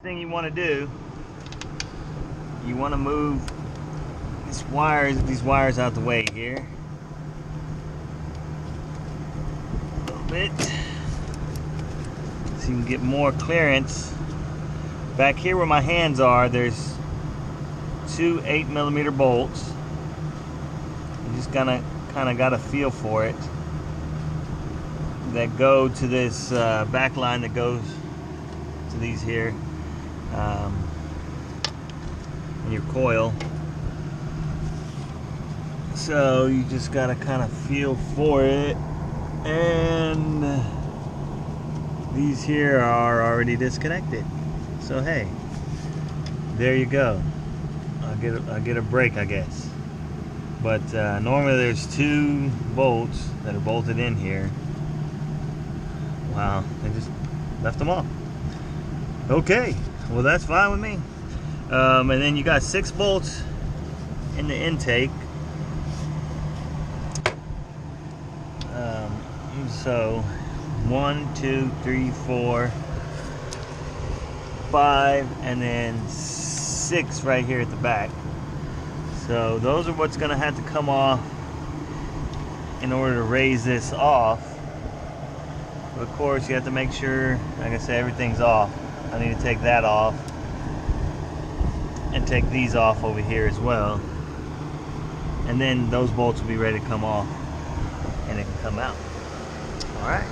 Thing you want to do, you want to move these wires out the way here a little bit so you can get more clearance. Back here where my hands are, there's two 8mm bolts. You just kind of got a feel for it, that go to this back line that goes to these here in your coil. So you just gotta kind of feel for it, and these here are already disconnected. So hey, there you go. I'll get a break, I guess. But normally there's two bolts that are bolted in here. Wow, they just left them off. Okay, well that's fine with me. And then you got 6 bolts in the intake. So 1, 2, 3, 4, 5, and then 6 right here at the back. So those are what's gonna have to come off in order to raise this off. But of course you have to make sure, like I said, everything's off. I need to take that off and take these off over here as well, and then those bolts will be ready to come off and it can come out. All right.